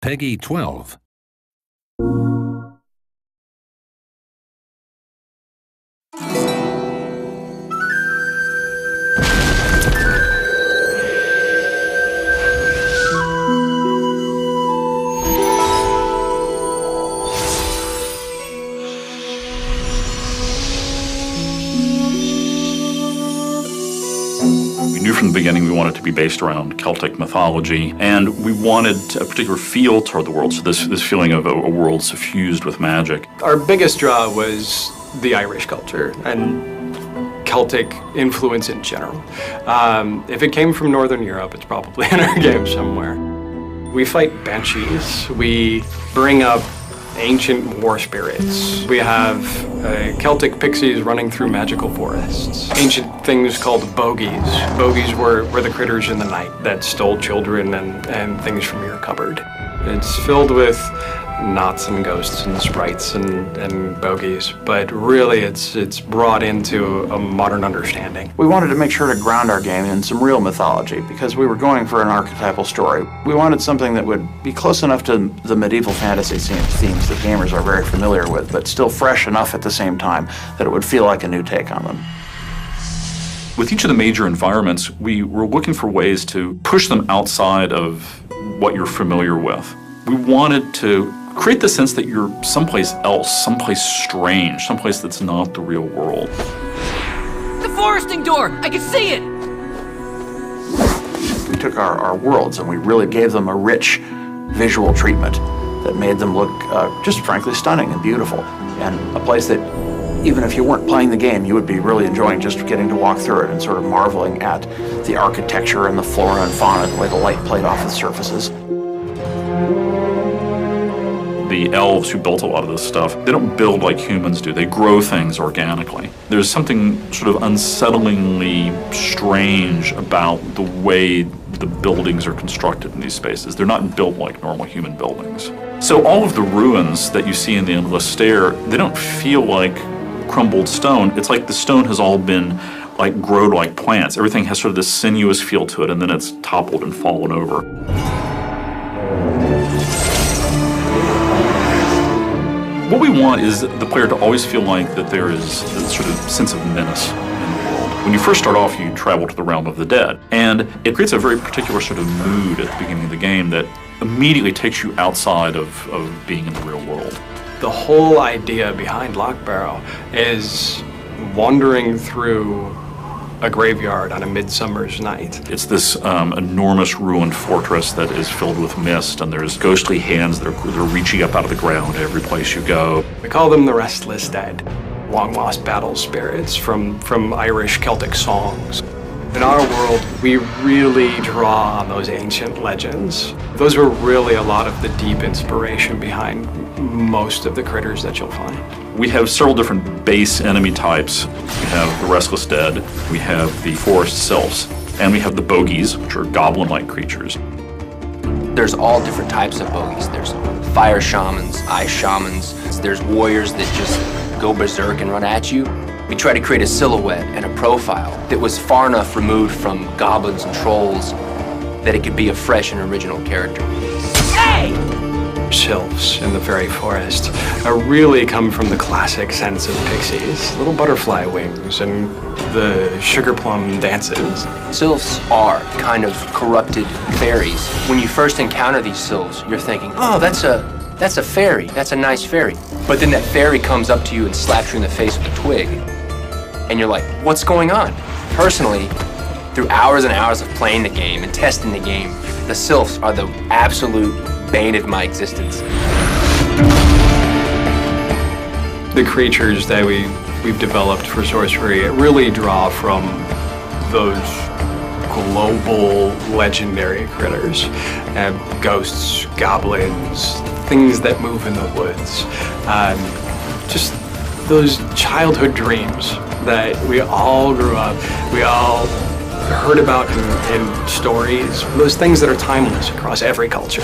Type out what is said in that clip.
Peggy 12. We knew from the beginning we wanted it to be based around Celtic mythology, and we wanted a particular feel toward the world, so this feeling of a world suffused with magic. Our biggest draw was the Irish culture and Celtic influence in general. If it came from Northern Europe, it's probably in our game somewhere. We fight banshees. We bring up ancient war spirits. We have Celtic pixies running through magical forests. Ancient things called bogies. Bogies were the critters in the night that stole children and things from your cupboard. It's filled with knots and ghosts and sprites and bogies, but really it's brought into a modern understanding. We wanted to make sure to ground our game in some real mythology because we were going for an archetypal story. We wanted something that would be close enough to the medieval fantasy themes that gamers are very familiar with, but still fresh enough at the same time that it would feel like a new take on them. With each of the major environments, we were looking for ways to push them outside of what you're familiar with. We wanted to create the sense that you're someplace else, someplace strange, someplace that's not the real world. The foresting door! I can see it! We took our worlds and we really gave them a rich visual treatment that made them look just frankly stunning and beautiful, and a place that even if you weren't playing the game, you would be really enjoying just getting to walk through it and sort of marveling at the architecture and the flora and fauna and the way the light played off the surfaces. The elves who built a lot of this stuff, they don't build like humans do. They grow things organically. There's something sort of unsettlingly strange about the way the buildings are constructed in these spaces. They're not built like normal human buildings. So all of the ruins that you see in the Endless Stair, they don't feel like crumbled stone. It's like the stone has all been like grown like plants. Everything has sort of this sinuous feel to it, and then it's toppled and fallen over. What we want is the player to always feel like that there is this sort of sense of menace in the world. When you first start off, you travel to the realm of the dead, and it creates a very particular sort of mood at the beginning of the game that immediately takes you outside of being in the real world. The whole idea behind Lockbarrow is wandering through a graveyard on a midsummer's night. It's this enormous ruined fortress that is filled with mist, and there's ghostly hands that are reaching up out of the ground every place you go. We call them the Restless Dead, long-lost battle spirits from Irish Celtic songs. In our world, we really draw on those ancient legends. Those were really a lot of the deep inspiration behind most of the critters that you'll find. We have several different base enemy types. We have the Restless Dead, we have the Forest Sylphs, and we have the Bogies, which are goblin-like creatures. There's all different types of bogies. There's fire shamans, ice shamans. There's warriors that just go berserk and run at you. We tried to create a silhouette and a profile that was far enough removed from goblins and trolls that it could be a fresh and original character. Hey! Sylphs in the fairy forest really come from the classic sense of pixies. Little butterfly wings and the sugar plum dances. Sylphs are kind of corrupted fairies. When you first encounter these sylphs, you're thinking, oh, that's a fairy. That's a nice fairy. But then that fairy comes up to you and slaps you in the face with a twig. And you're like, what's going on? Personally, through hours and hours of playing the game and testing the game, the sylphs are the absolute bane of my existence. The creatures that we've developed for Sorcery really draw from those global legendary critters. Ghosts, goblins, things that move in the woods. Just those childhood dreams that we all grew up, we all heard about in stories, those things that are timeless across every culture.